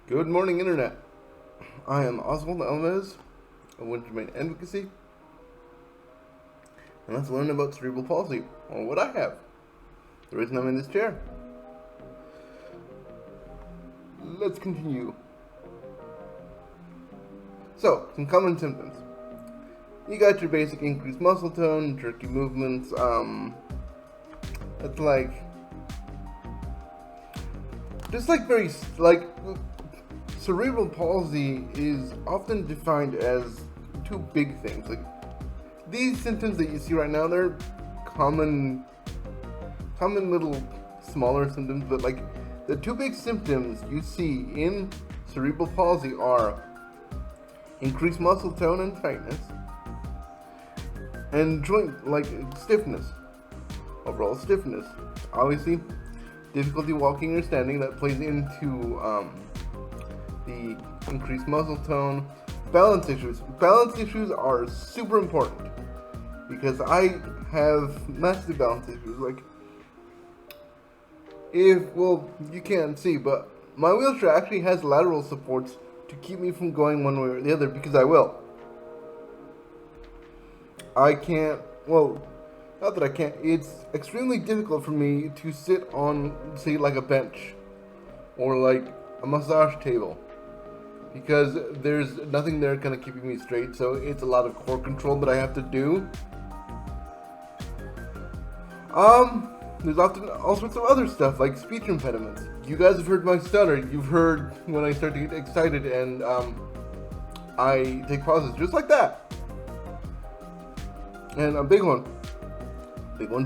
Good morning, Internet. I am Oswald Alves of Wintermain Advocacy, and let's learn about cerebral palsy, or what I have, the reason I'm in this chair. Let's continue. So, some common symptoms. You got your basic increased muscle tone, jerky movements, it's cerebral palsy is often defined as two big things. Like, these symptoms that you see right now, they're common little smaller symptoms, but like the two big symptoms you see in cerebral palsy are increased muscle tone and tightness, and joint stiffness, overall stiffness. Obviously, difficulty walking or standing, that plays into the increased muscle tone. Balance issues. Balance issues are super important because I have massive balance issues. You can't see, but my wheelchair actually has lateral supports to keep me from going one way or the other, because I will. I can't, not that I can't, it's extremely difficult for me to sit on, say, like a bench or like a massage table, because there's nothing there kind of keeping me straight, so it's a lot of core control that I have to do. There's often all sorts of other stuff, like speech impediments. You guys have heard my stutter. You've heard when I start to get excited and I take pauses just like that. And a big one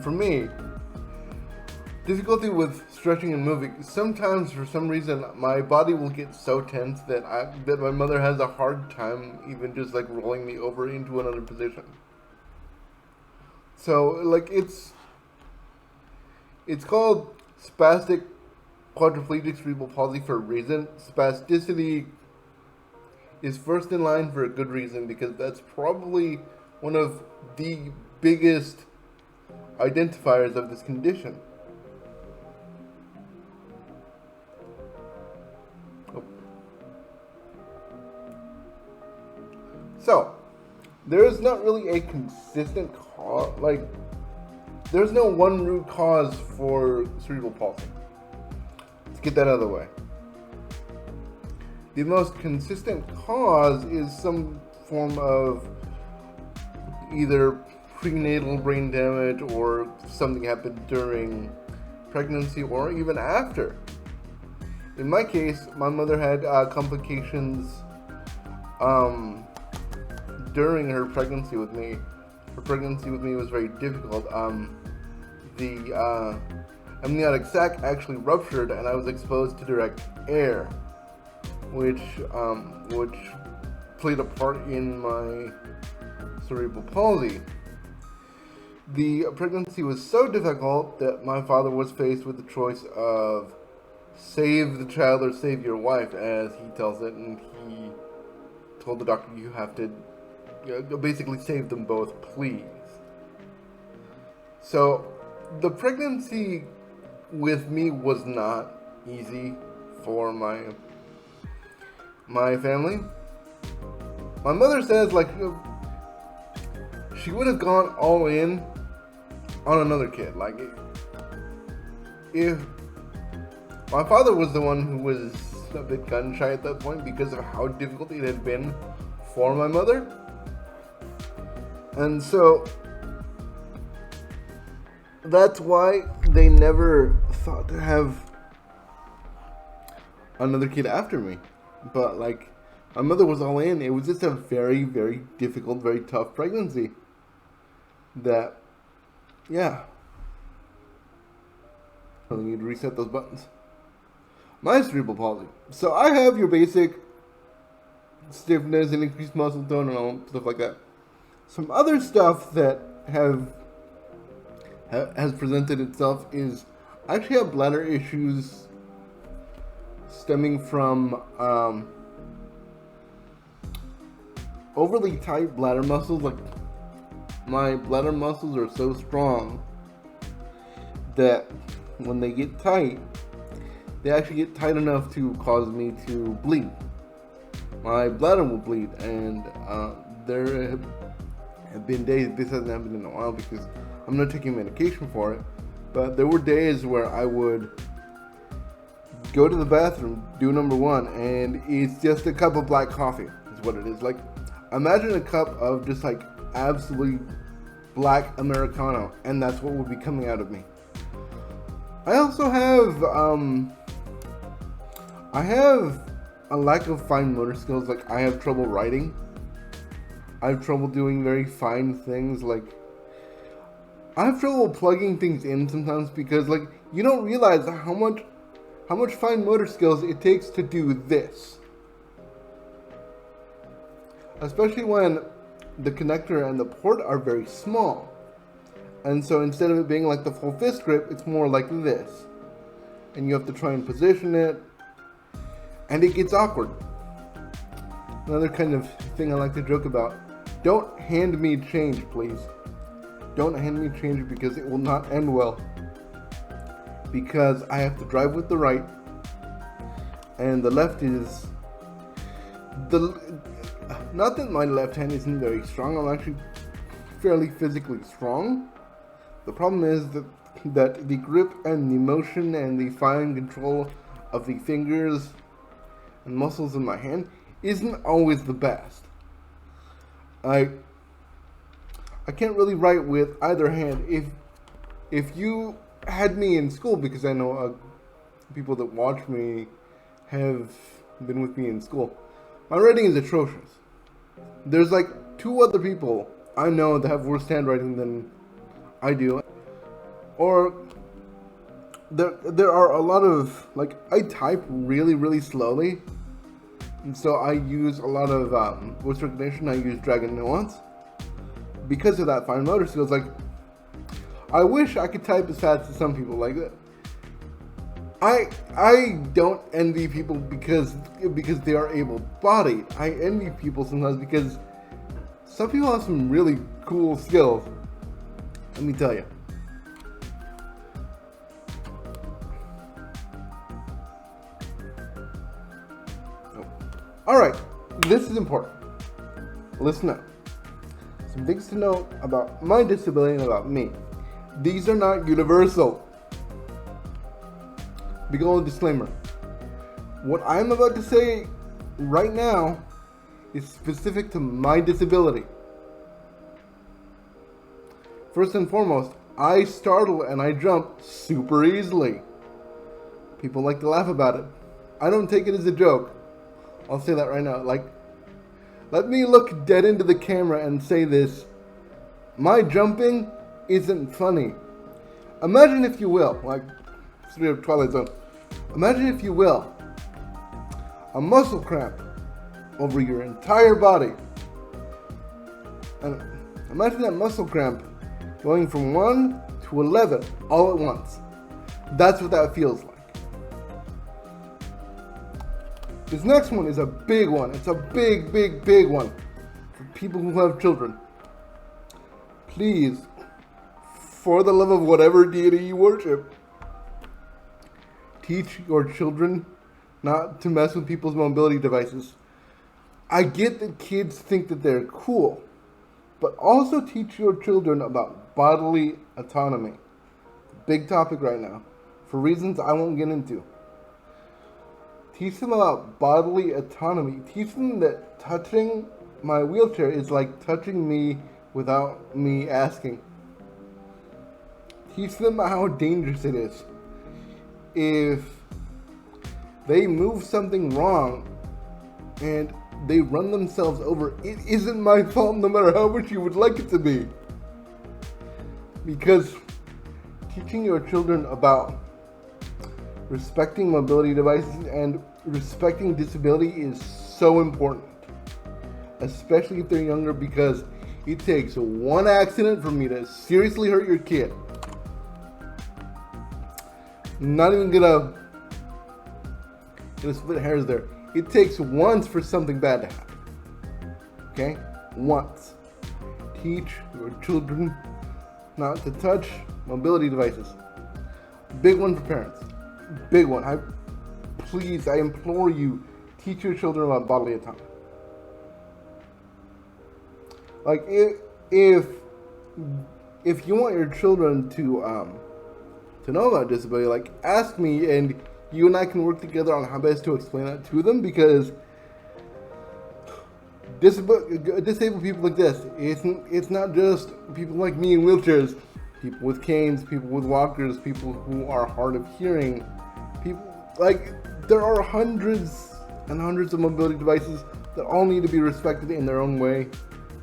for me, difficulty with stretching and moving. Sometimes, for some reason, my body will get so tense that my mother has a hard time even just like rolling me over into another position. So it's called spastic quadriplegic cerebral palsy for a reason. Spasticity is first in line for a good reason, because that's probably one of the biggest identifiers of this condition. So, there is not really a consistent cause, there's no one root cause for cerebral palsy. Let's get that out of the way. The most consistent cause is some form of either prenatal brain damage or something happened during pregnancy or even after. In my case, my mother had complications during her pregnancy with me. Her pregnancy with me was very difficult. The amniotic sac actually ruptured, and I was exposed to direct air, which played a part in my cerebral palsy. The pregnancy was so difficult that my father was faced with the choice of save the child or save your wife, as he tells it, and he told the doctor, you have to basically save them both, please. So the pregnancy with me was not easy for my family. My mother says she would have gone all in on another kid. If my father was the one who was a bit gun shy at that point because of how difficult it had been for my mother. And so that's why they never thought to have another kid after me. But my mother was all in. It was just a very, very difficult, very tough pregnancy. That, yeah. I need to reset those buttons. My cerebral palsy. So I have your basic stiffness and increased muscle tone and all stuff like that. Some other stuff that has presented itself is I actually have bladder issues stemming from overly tight bladder muscles. My bladder muscles are so strong that when they get tight, they actually get tight enough to cause me to bleed. My bladder will bleed, and there have been days, this hasn't happened in a while because I'm not taking medication for it, but there were days where I would go to the bathroom, do number one, and it's just a cup of black coffee is what it is. Like, imagine a cup of just like absolutely black Americano, and that's what would be coming out of me. I also have a lack of fine motor skills. Like, I have trouble writing. I have trouble doing very fine things. Like, I have trouble plugging things in sometimes because, like, you don't realize how much fine motor skills it takes to do this. Especially when the connector and the port are very small. And so instead of it being like the full fist grip, it's more like this. And you have to try and position it. And it gets awkward. Another kind of thing I like to joke about. Don't hand me change, please. Don't hand me change because it will not end well. Because I have to drive with the right. And the left is... Not that my left hand isn't very strong. I'm actually fairly physically strong. The problem is that the grip and the motion and the fine control of the fingers and muscles in my hand isn't always the best. I can't really write with either hand. If you had me in school, because I know people that watch me have been with me in school, my writing is atrocious. There's like 2 other people I know that have worse handwriting than I do. Or there are a lot of, like, I type really, really slowly. And so I use a lot of voice recognition. I use drag and nuance. Because of that fine motor skills, like, I wish I could type as fast as some people. Like, I don't envy people because they are able-bodied. I envy people sometimes because some people have some really cool skills. Let me tell you. Alright, this is important. Listen up. Some things to know about my disability and about me. These are not universal. Big old disclaimer. What I'm about to say right now is specific to my disability. First and foremost, I startle and I jump super easily. People like to laugh about it. I don't take it as a joke. I'll say that right now. Like, let me look dead into the camera and say this. My jumping isn't funny. Imagine, if you will, like straight up Twilight Zone. Imagine, if you will, a muscle cramp over your entire body. And imagine that muscle cramp going from 1 to 11 all at once. That's what that feels like. This next one is a big one. It's a big, big, big one for people who have children. Please, for the love of whatever deity you worship, teach your children not to mess with people's mobility devices. I get that kids think that they're cool, but also teach your children about bodily autonomy. Big topic right now, for reasons I won't get into. Teach them about bodily autonomy. Teach them that touching my wheelchair is like touching me without me asking. Teach them how dangerous it is. If they move something wrong and they run themselves over, it isn't my fault no matter how much you would like it to be. Because teaching your children about respecting mobility devices and respecting disability is so important, especially if they're younger, because it takes one accident for me to seriously hurt your kid. Not even gonna split hairs there. It takes once for something bad to happen. Okay? Once. Teach your children not to touch mobility devices. Big one for parents. Big one. please, I implore you, teach your children about bodily autonomy. Like, if you want your children to know about disability, like, ask me, and you and I can work together on how best to explain that to them, because disabled people like this, it's not just people like me in wheelchairs, people with canes, people with walkers, people who are hard of hearing, people, like, there are hundreds and hundreds of mobility devices that all need to be respected in their own way.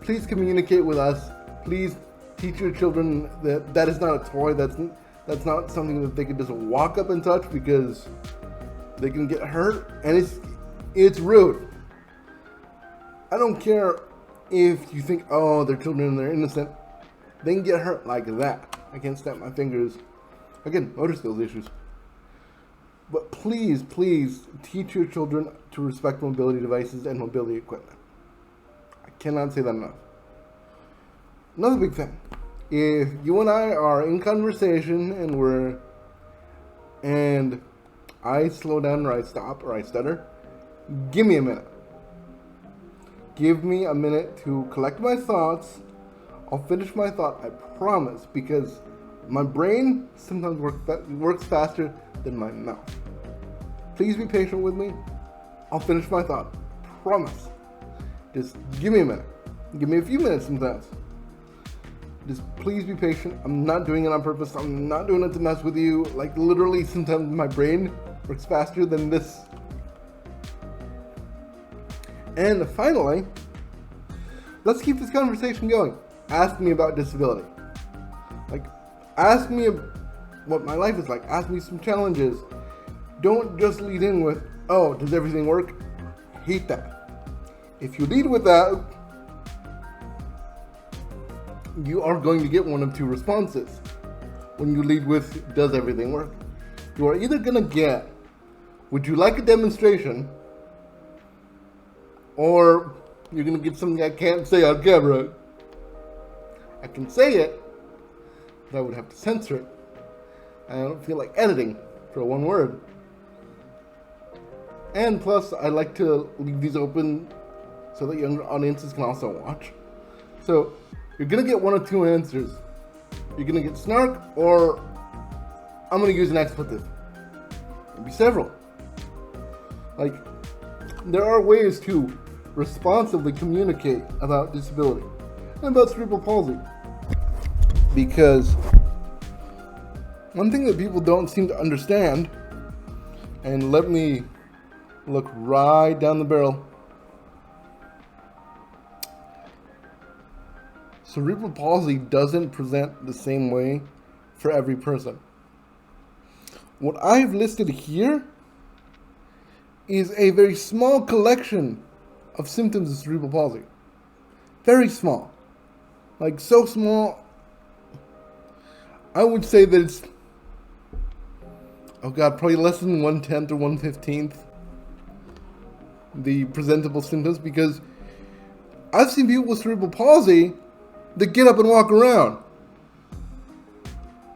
Please communicate with us. Please teach your children that that is not a toy, that's not something that they can just walk up and touch, because they can get hurt, and it's rude. I don't care if you think, oh, they're children and they're innocent. They can get hurt like that. I can't snap my fingers. Again, motor skills issues. But please, please teach your children to respect mobility devices and mobility equipment. I cannot say that enough. Another big thing. If you and I are in conversation and I slow down or I stop or I stutter, give me a minute. Give me a minute to collect my thoughts. I'll finish my thought, I promise, because my brain sometimes works faster than my mouth. Please be patient with me. I'll finish my thought, promise. Just give me a minute. Give me a few minutes sometimes. Just please be patient. I'm not doing it on purpose. I'm not doing it to mess with you. Like, literally, sometimes my brain works faster than this. And finally, let's keep this conversation going. Ask me about disability. Like, ask me what my life is like. Ask me some challenges. Don't just lead in with, oh, does everything work? I hate that. If you lead with that, you are going to get one of two responses when you lead with, does everything work? You are either going to get, would you like a demonstration? Or you're going to get something I can't say on camera. I can say it, but I would have to censor it. I don't feel like editing for one word. And plus, I like to leave these open so that younger audiences can also watch. So, you're going to get one of two answers. You're going to get snark, or I'm going to use an expletive. Maybe several. Like, there are ways to responsibly communicate about disability and about cerebral palsy. Because one thing that people don't seem to understand, and let me look right down the barrel, cerebral palsy doesn't present the same way for every person. What I've listed here is a very small collection of symptoms of cerebral palsy. Very small. Like, so small, I would say that it's, oh god, probably less than 1/10 or 1/15 the presentable symptoms, because I've seen people with cerebral palsy that get up and walk around,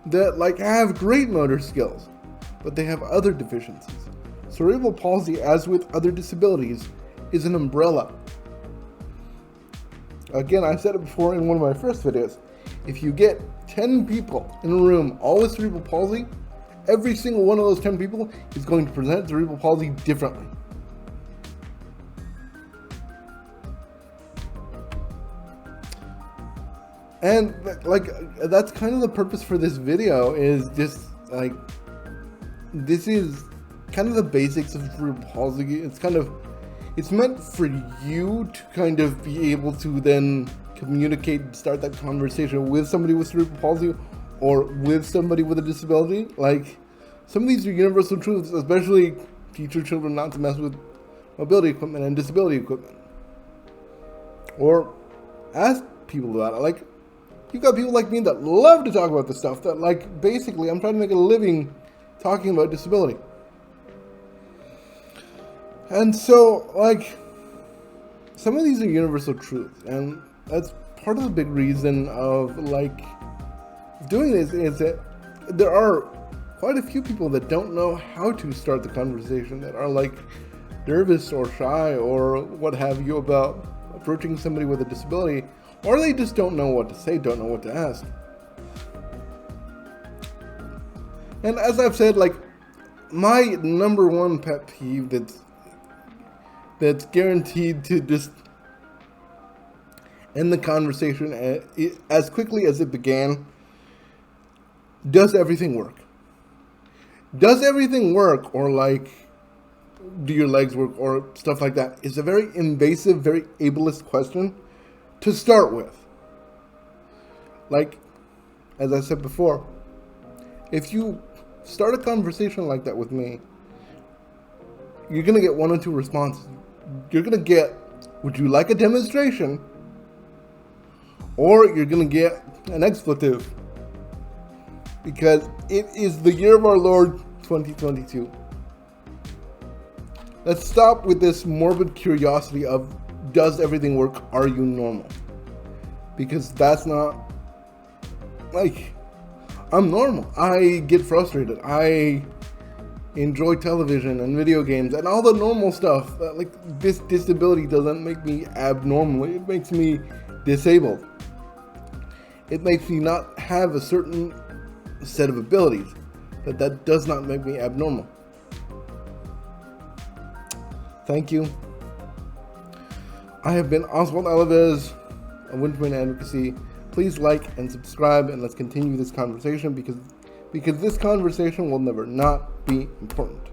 that like have great motor skills, but they have other deficiencies. Cerebral palsy, as with other disabilities, is an umbrella. Again, I said it before in one of my first videos. If you get 10 people in a room, all with cerebral palsy, every single one of those 10 people is going to present cerebral palsy differently. And like, that's kind of the purpose for this video, is just like, this is kind of the basics of cerebral palsy. It's meant for you to kind of be able to then communicate, start that conversation with somebody with cerebral palsy or with somebody with a disability. Like, some of these are universal truths, especially teach your children not to mess with mobility equipment and disability equipment. Or ask people about it. Like, you've got people like me that love to talk about this stuff, that like, basically, I'm trying to make a living talking about disability. And so, like, some of these are universal truths, and that's part of the big reason of, like, doing this, is that there are quite a few people that don't know how to start the conversation, that are like nervous or shy or what have you about approaching somebody with a disability, or they just don't know what to say, don't know what to ask. And as I've said, like, my number one pet peeve that's guaranteed to just end the conversation as quickly as it began: does everything work? Does everything work? Or like, do your legs work? Or stuff like that. It's a very invasive, very ableist question to start with. Like, as I said before, if you start a conversation like that with me, you're going to get one or two responses. You're going to get, would you like a demonstration? Or you're going to get an expletive. Because it is the year of our Lord 2022. Let's stop with this morbid curiosity of, does everything work? Are you normal? Because that's not, like, I'm normal. I get frustrated. I enjoy television and video games and all the normal stuff. Like, this disability doesn't make me abnormal. It makes me disabled. It makes me not have a certain set of abilities, but that does not make me abnormal. Thank you. I have been Oswald Alaves of Winterman Advocacy. Please like and subscribe, and let's continue this conversation, because this conversation will never not be important.